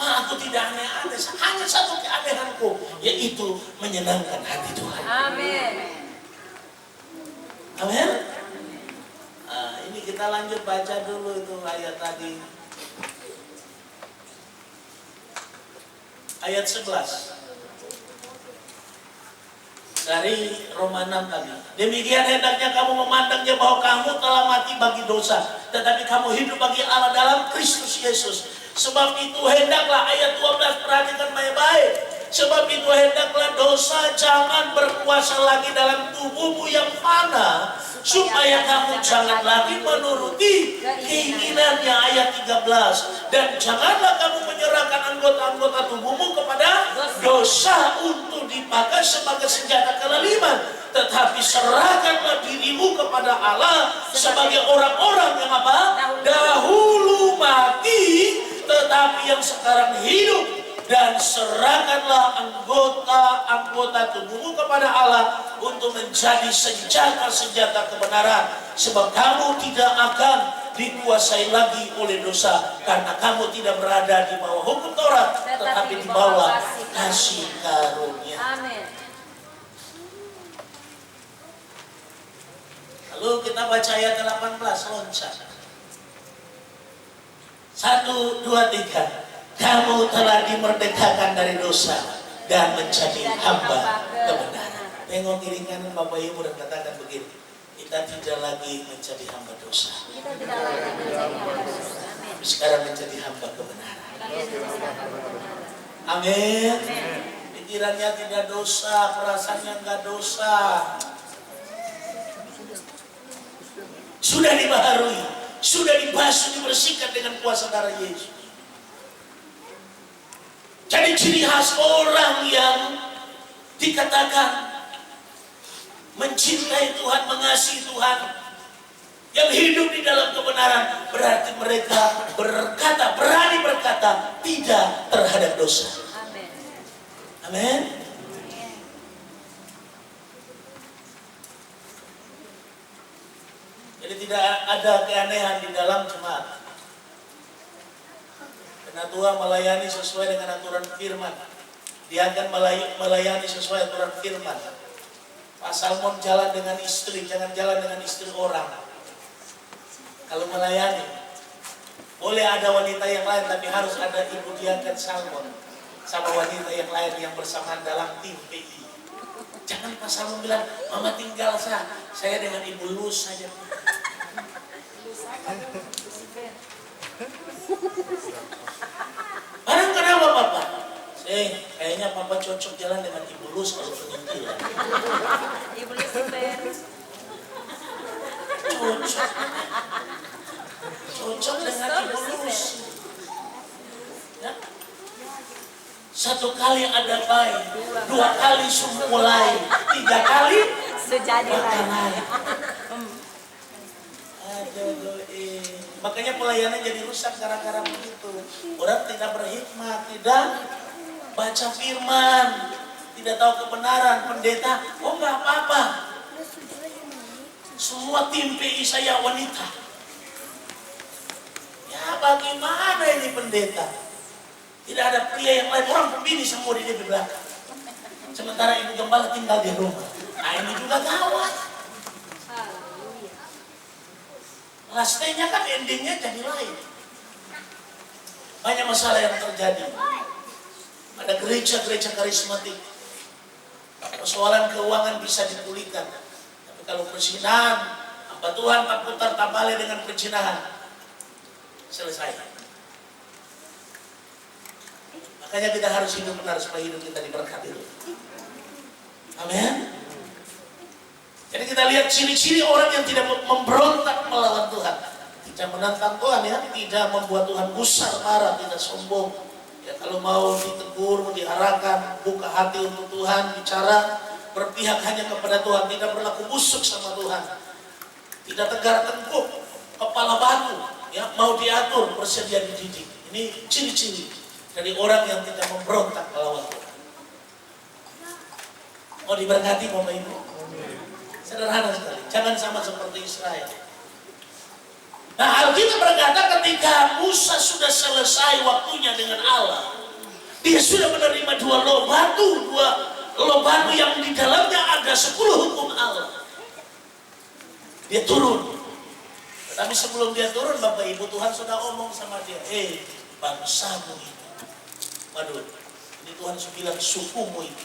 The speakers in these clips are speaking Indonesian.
aku tidak aneh-aneh, hanya satu keanehanku, yaitu menyenangkan hati Tuhan. Amin. Amin. Ini kita lanjut baca dulu itu ayat tadi. Ayat 11. Dari Roma 6 tadi. Demikian hendaknya kamu memandangnya bahwa kamu telah mati bagi dosa, tetapi kamu hidup bagi Allah dalam Kristus Yesus. Sebab itu hendaklah, ayat 12, perhatikan baik-baik. Sebab itu hendaklah dosa jangan berkuasa lagi dalam tubuhmu yang fana, supaya kamu jangan lagi menuruti keinginannya, ayat 13. Dan janganlah kamu menyerahkan anggota-anggota tubuhmu kepada dosa untuk dipakai sebagai senjata kelaliman, tetapi serahkanlah dirimu kepada Allah sebagai orang-orang yang apa? Dahulu mati, tetapi yang sekarang hidup. Dan serahkanlah anggota-anggota tubuhmu kepada Allah untuk menjadi senjata-senjata kebenaran. Sebab kamu tidak akan dikuasai lagi oleh dosa, karena kamu tidak berada di bawah hukum Taurat, tetapi di bawah kasih karunia. Amin. Lalu kita baca ayat 18, loncat. 1, 2, 3. Kamu telah dimerdekakan dari dosa dan menjadi hamba kebenaran. Tengok kiri kanan Bapak Ibu dan katakan begini, kita tidak lagi menjadi hamba dosa. Kita tidak lagi menjadi hamba dosa. Amin. Sekarang menjadi hamba kebenaran. Amin. Pikirannya tidak dosa, perasaannya enggak dosa. Sudah dibaharui, sudah dibasuh, dibersihkan dengan kuasa darah Yesus. Jadi ciri khas orang yang dikatakan mencintai Tuhan, mengasihi Tuhan, yang hidup di dalam kebenaran, berarti mereka berkata, berani berkata tidak terhadap dosa. Amin. Amin. Jadi tidak ada keanehan di dalam jemaat. Karena Tuhan melayani sesuai dengan aturan firman. Dia akan melayani sesuai aturan firman. Pak Salmon jalan dengan istri, jangan jalan dengan istri orang. Kalau melayani, boleh ada wanita yang lain, tapi harus ada ibu diangkat Salmon sama wanita yang lain yang bersamaan dalam tim PI. Jangan Pak Salmon bilang, mama tinggal saya dengan ibu Luz saja. Barang kenapa Papa? Kayaknya Papa cocok jalan dengan Ibu Luz kalau penginjilan. Ibu Lucifer. Cocok dengan Ibu Luz. Ya? 1 kali ada bayi, 2 kali mulai, 3 kali sejadi lain. Makanya pelayanan jadi rusak gara-gara begitu. Orang tidak berhikmat, tidak baca firman, tidak tahu kebenaran. Pendeta, oh nggak apa-apa. Semua tim PI saya wanita. Ya bagaimana ini pendeta? Tidak ada pria yang lain, orang pembini semua di belakang. Sementara ibu gembala tinggal di rumah. Nah ini juga gawat. Lastenya kan endingnya jadi lain. Banyak masalah yang terjadi. Ada gereja-gereja karismatik, persoalan keuangan bisa dipulihkan. Tapi kalau perzinahan, hamba Tuhan tak putar tak balik dengan perzinahan, selesai. Makanya kita harus hidup benar supaya hidup kita diberkati. Amin. Jadi kita lihat ciri-ciri orang yang tidak memberontak melawan Tuhan, tidak menantang Tuhan, ya, tidak membuat Tuhan gusar, marah, tidak sombong. Ya, kalau mau ditegur, mau diarahkan, buka hati untuk Tuhan, bicara, berpihak hanya kepada Tuhan, tidak berlaku busuk sama Tuhan, tidak tegar tengkuk, kepala batu, ya, mau diatur, bersedia dididik. Ini ciri-ciri dari orang yang tidak memberontak melawan Tuhan. Mau diberkati Bapak Ibu? Sederhana sekali, jangan sama seperti Israel. Nah, Alkitab berkata ketika Musa sudah selesai waktunya dengan Allah, Dia sudah menerima dua loh batu yang di dalamnya ada 10 hukum Allah. Dia turun. Tapi sebelum dia turun, Bapak Ibu, Tuhan sudah omong sama dia, bangsamu itu. Waduh, ini Tuhan sudah bilang sukumu itu,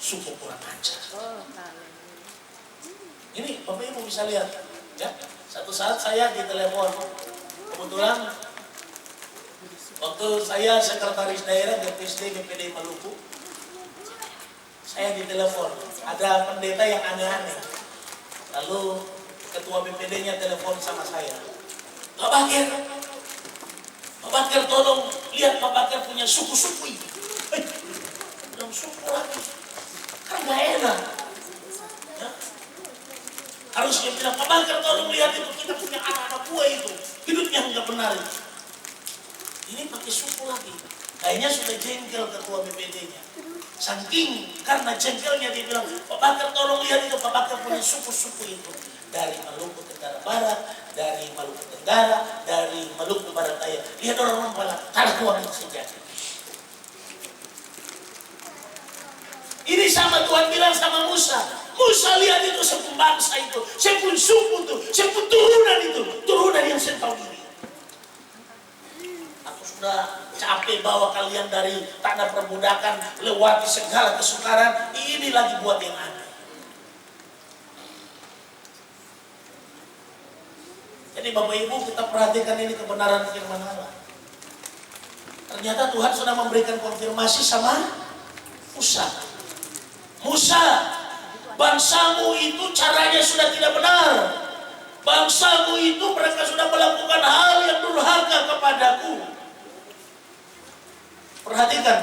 suku kurang ajar. Ini Bapak Ibu bisa lihat, ya. Satu saat saya ditelepon, kebetulan waktu saya sekretaris daerah DPSD BPD Maluku, saya ditelepon, ada pendeta yang aneh-aneh. Lalu ketua BPD-nya telepon sama saya, Pak Bakir tolong lihat Pak Bakir punya suku-suku itu. Bilang suku lagi, kan gak enak. Ya. Harusnya bilang, Pak Bakir tolong lihat itu, kita punya anak-anak buah itu, hidupnya nggak benar itu. Ini pakai suku lagi. Kayaknya sudah jengkel ketua BPD-nya. Saking karena jengkelnya dia bilang, Pak Bakir tolong lihat itu, Pak Bakir punya suku-suku itu. Dari Maluku Tenggara Barat, dari Maluku Tenggara, dari Maluku Barat Daya. Lihat orang-orang malah kalah uang itu senjata. Ini sama Tuhan bilang sama Musa. Musa lihat itu sepun bangsa itu, sepun suku itu, sepun turunan yang saya tahu diri. Aku sudah capek bawa kalian dari tanah perbudakan, lewati segala kesukaran, ini lagi buat yang aneh. Jadi Bapak Ibu, kita perhatikan ini kebenaran firman Allah. Ternyata Tuhan sudah memberikan konfirmasi sama Musa. Musa, bangsamu itu caranya sudah tidak benar. Bangsamu itu mereka sudah melakukan hal yang durhaka kepadaku. Perhatikan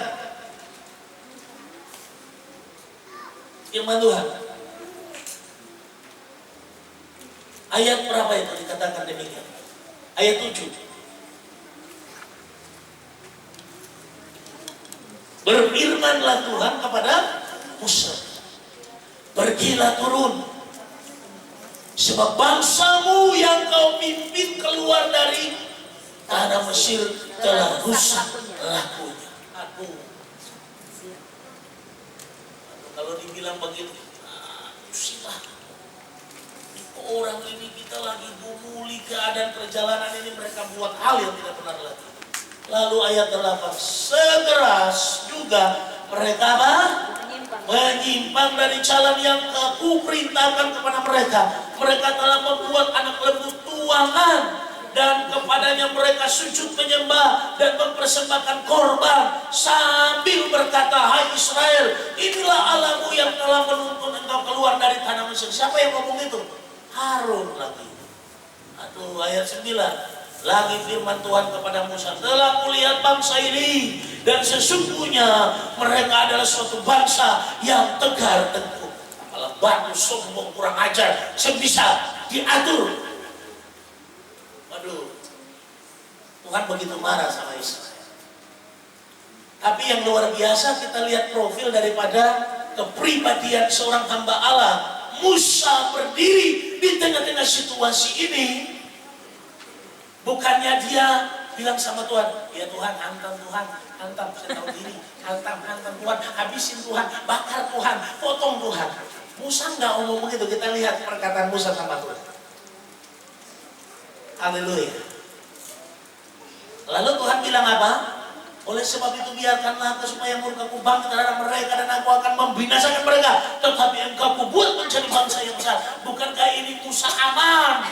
firman Tuhan. Ayat berapa itu dikatakan demikian? Ayat 7. Berfirmanlah Tuhan kepada Musa, pergilah turun, sebab bangsamu yang kau pimpin keluar dari tanah Mesir telah rusak lakunya. Aduh, kalau dibilang begitu, musibah. Orang ini kita lagi gumuli keadaan perjalanan ini, mereka buat hal yang tidak benar lagi. Lalu ayat 8, segeras juga mereka apa? Menyimpang dari jalan yang aku perintahkan kepada mereka. Mereka telah membuat anak lembu tuangan, dan kepadanya mereka sujud menyembah dan mempersembahkan korban sambil berkata, hai Israel, inilah Allahmu yang telah menuntun engkau keluar dari tanah Mesir. Siapa yang ngomong itu? Harun lagi. Aduh, ayat 9 lagi firman Tuhan kepada Musa, telah kulihat bangsa ini, dan sesungguhnya mereka adalah suatu bangsa yang tegar tengkuk. Kalau batu sombong kurang ajar, sebisa diatur. Waduh, Tuhan begitu marah sama Israel. Tapi yang luar biasa, kita lihat profil daripada kepribadian seorang hamba Allah. Musa berdiri di tengah-tengah situasi ini. Bukannya dia bilang sama Tuhan, ya Tuhan, hantam Tuhan, hantam, saya tahu diri, hantam Tuhan, habisin Tuhan, bakar Tuhan, potong Tuhan. Musa nggak ngomong begitu. Kita lihat perkataan Musa sama Tuhan. Haleluya. Lalu Tuhan bilang apa? Oleh sebab itu biarkanlah aku supaya murkaku bangkit terhadap mereka, dan aku akan membinasakan mereka. Tetapi engkau kubuat menjadi bangsa yang besar. Bukankah ini Musa aman?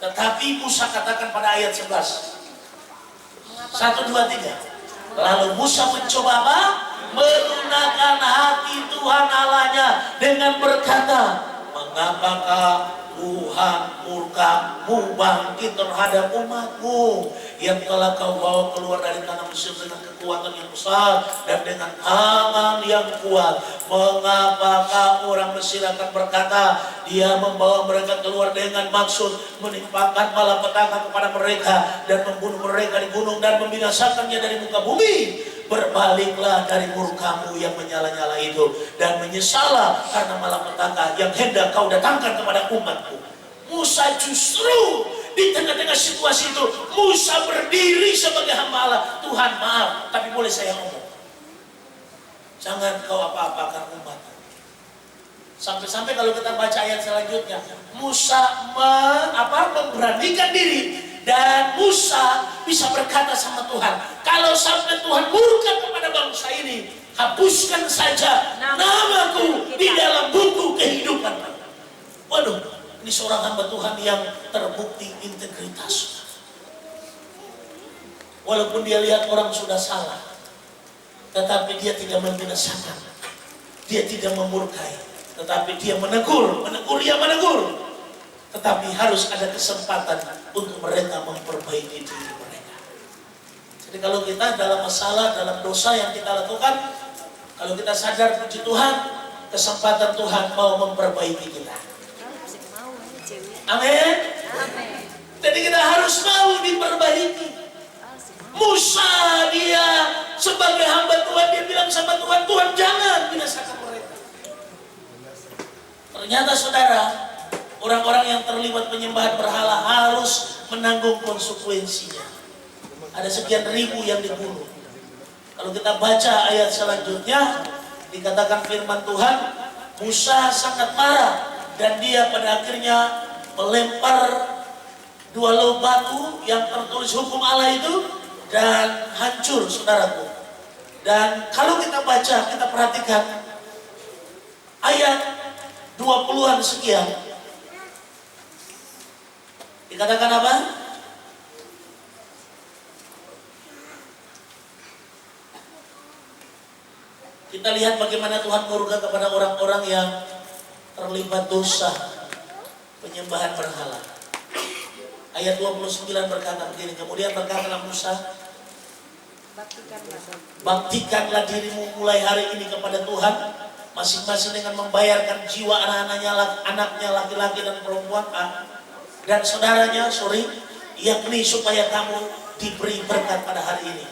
Tetapi Musa katakan pada ayat 11, 1, 2, 3. Lalu Musa mencoba apa? Melunakkan hati Tuhan Allahnya dengan berkata, mengapakah Tuhan murka-Mu bangkit terhadap umat-Mu yang telah Kau bawa keluar dari tanah Mesir dengan kekuatan yang besar dan dengan tangan yang kuat? Mengapakah orang Mesir akan berkata, Dia membawa mereka keluar dengan maksud menimpakan malapetaka kepada mereka dan membunuh mereka di gunung dan membinasakannya dari muka bumi? Berbaliklah dari murka-Mu yang menyala-nyala itu, dan menyesallah karena malapetaka yang hendak Kau datangkan kepada umat-Mu. Musa justru di tengah-tengah situasi itu, Musa berdiri sebagai hamba Allah. Tuhan maaf, tapi boleh saya ngomong? Jangan kau apa-apakan umat. Sampai-sampai kalau kita baca ayat selanjutnya, Musa memberanikan diri dan Musa bisa berkata sama Tuhan, kalau sampai Tuhan murka kepada bangsa ini, hapuskan saja namaku di dalam buku kehidupan. Waduh, ini seorang hamba Tuhan yang terbukti integritas. Walaupun dia lihat orang sudah salah, tetapi dia tidak membinasakan, dia tidak memurkai, tetapi dia menegur. Tetapi harus ada kesempatan untuk mereka memperbaiki diri mereka. Jadi kalau kita dalam masalah, dalam dosa yang kita lakukan, kalau kita sadar, puji Tuhan, kesempatan Tuhan mau memperbaiki kita. Amin. Jadi kita harus mau diperbaiki. Musa, dia sebagai hamba Tuhan, dia bilang sama Tuhan, Tuhan jangan binasakan mereka. Ternyata saudara, orang-orang yang terlibat penyembahan berhala harus menanggung konsekuensinya. Ada sekian ribu yang dibunuh. Kalau kita baca ayat selanjutnya, dikatakan firman Tuhan, Musa sangat marah dan dia pada akhirnya melempar 2 loh batu yang tertulis hukum Allah itu dan hancur, saudaraku. Dan kalau kita baca, kita perhatikan ayat 20-an sekian, dikatakan apa? Kita lihat bagaimana Tuhan murka kepada orang-orang yang terlibat dosa penyembahan berhala. Ayat 29 berkata begini, kemudian berkatalah Musa, baktikanlah dirimu mulai hari ini kepada Tuhan, masing-masing dengan membayarkan jiwa anaknya laki-laki dan perempuan dan saudaranya, yakni supaya kamu diberi berkat pada hari ini.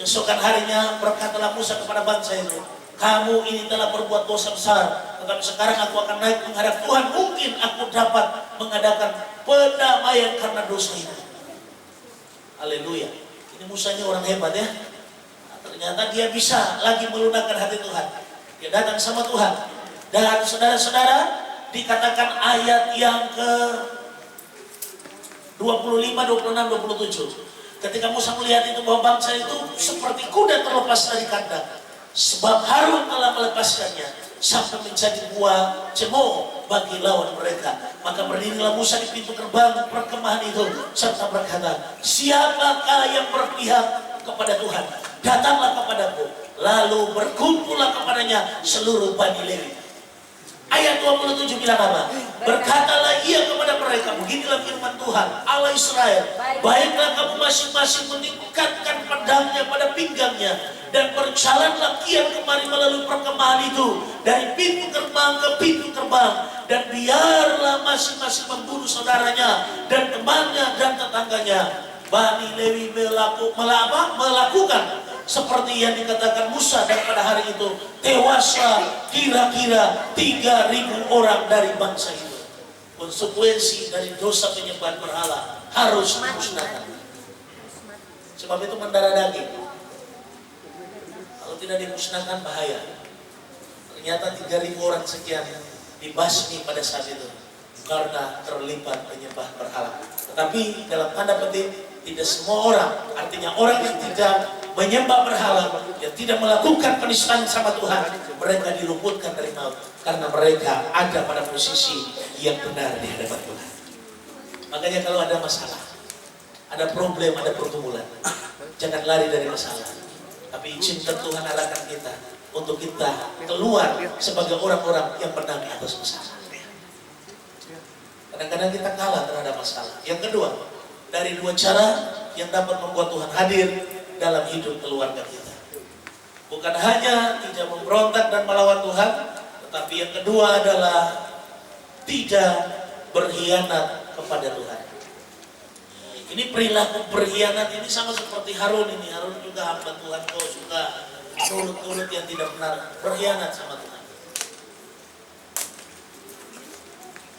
Keesokan harinya berkatalah Musa kepada bangsa itu, kamu ini telah berbuat dosa besar, tetapi sekarang aku akan naik menghadap Tuhan, mungkin aku dapat mengadakan pendamaian karena dosa itu. Haleluya. Ini Musa ini orang hebat ya. Nah, ternyata dia bisa lagi melunakkan hati Tuhan. Dia datang sama Tuhan. Dan saudara-saudara, dikatakan ayat yang ke 25, 26, 27. Ketika Musa melihat itu bahwa bangsa itu seperti kuda terlepas dari kandang, sebab Harun telah melepaskannya sampai menjadi buah cemooh bagi lawan mereka. Maka berdirilah Musa di pintu gerbang perkemahan itu serta berkata, siapakah yang berpihak kepada Tuhan? Datanglah kepadaku. Lalu berkumpullah kepadanya seluruh Bani Lewi. Ayat 27 bilang apa? Berkatalah ia kepada mereka, beginilah firman Tuhan Allah Israel, baiklah kamu masing-masing meningkatkan pedangnya pada pinggangnya dan berjalanlah kian kemari melalui perkemahan itu dari pintu gerbang ke pintu gerbang, dan biarlah masing-masing membunuh saudaranya dan temannya dan tetangganya. Bani Lewi melakukan seperti yang dikatakan Musa, dan pada hari itu tewaslah kira-kira 3.000 orang dari bangsa itu. Konsekuensi dari dosa penyembahan berhala harus dimusnahkan. Sebab itu mendarah daging. Kalau tidak dimusnahkan bahaya. Ternyata 3.000 orang sekian dibasmi pada saat itu karena terlibat penyembah berhala. Tetapi dalam tanda petik, tidak semua orang, artinya orang yang tidak menyembah berhala, yang tidak melakukan penistaan sama Tuhan, mereka diluputkan dari maut karena mereka ada pada posisi yang benar di hadapan Tuhan. Makanya kalau ada masalah, ada problem, ada pergumulan, jangan lari dari masalah, tapi izinkan Tuhan arahkan kita untuk kita keluar sebagai orang-orang yang menang atas masalah. Kadang-kadang kita kalah terhadap masalah. Yang kedua, dari 2 cara yang dapat membuat Tuhan hadir dalam hidup keluarga kita. Bukan hanya tidak memberontak dan melawan Tuhan, tetapi yang kedua adalah tidak berkhianat kepada Tuhan. Ini perilaku berkhianat ini sama seperti Harun ini. Harun juga hamba Tuhan, kau suka turut-turut yang tidak benar, berkhianat sama Tuhan.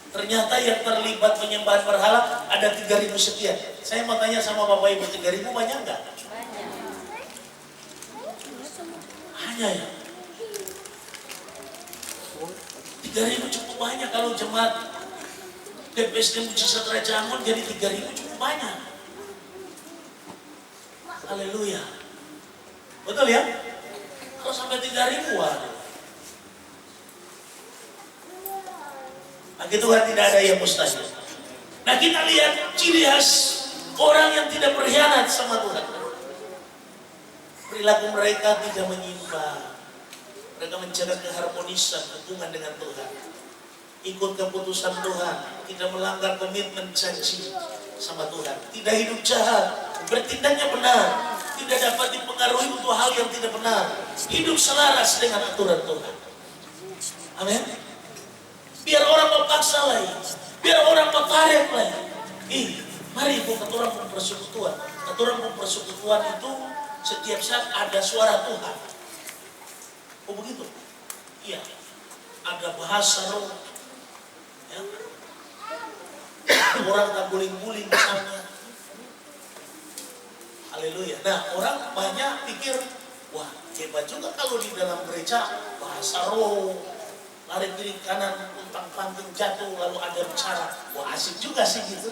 Ternyata yang terlibat penyembahan berhala ada 3.000 sekian. Saya mau tanya sama Bapak Ibu, 3.000 banyak nggak? Hanya ya. 3.000 cukup banyak. Kalau jemaat PPSD Mujizat Raja Amon jadi 3.000 cukup banyak. Haleluya. Betul ya? Kalau sampai 3.000, waduh. Bagi Tuhan tidak ada yang mustahil. Nah, kita lihat ciri khas orang yang tidak berkhianat sama Tuhan. Perilaku mereka tidak menyimpang. Mereka menjaga keharmonisan hubungan dengan Tuhan. Ikut keputusan Tuhan. Tidak melanggar komitmen janji sama Tuhan. Tidak hidup jahat. Bertindaknya benar. Tidak dapat dipengaruhi untuk hal yang tidak benar. Hidup selaras dengan aturan Tuhan. Amin. Biar orang memaksa lagi. Biar orang mentarik lagi. Mari kata orang persekutuan. Kata orang persekutuan itu setiap saat ada suara Tuhan. Oh begitu? Iya. Ada bahasa roh. Ya. Orang tak guling-guling misalnya. Haleluya. Nah, orang banyak pikir, wah hebat juga kalau di dalam gereja bahasa roh, lari kiri kanan, untang-panting jatuh, lalu ada bicara. Wah asik juga sih gitu.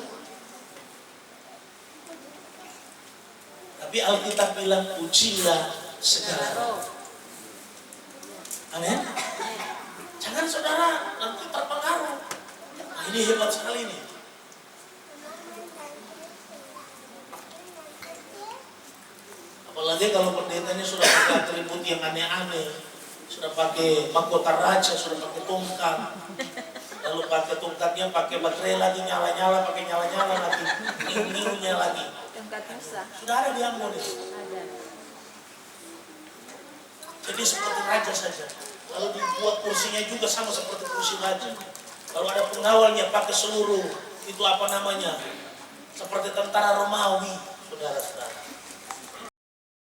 Tapi Alkitab bilang, ujilah segala roh. Amin. Jangan saudara nanti terpengaruh. Nah, ini hebat sekali nih. Apalagi kalau pendetanya sudah pakai atribut yang aneh-aneh, sudah pakai mahkota raja, sudah pakai tongkat, lalu pakai tongkatnya pakai baterai lagi nyala-nyala, pakai nyala-nyala lagi, niu-niunya lagi. Tongkat Musa. Sudah ada di Ambon itu. Ada. Jadi seperti raja saja. Lalu dibuat kursinya juga sama seperti kursi raja. Kalau ada pengawalnya pakai seluruh itu apa namanya? Seperti tentara Romawi, saudara-saudara.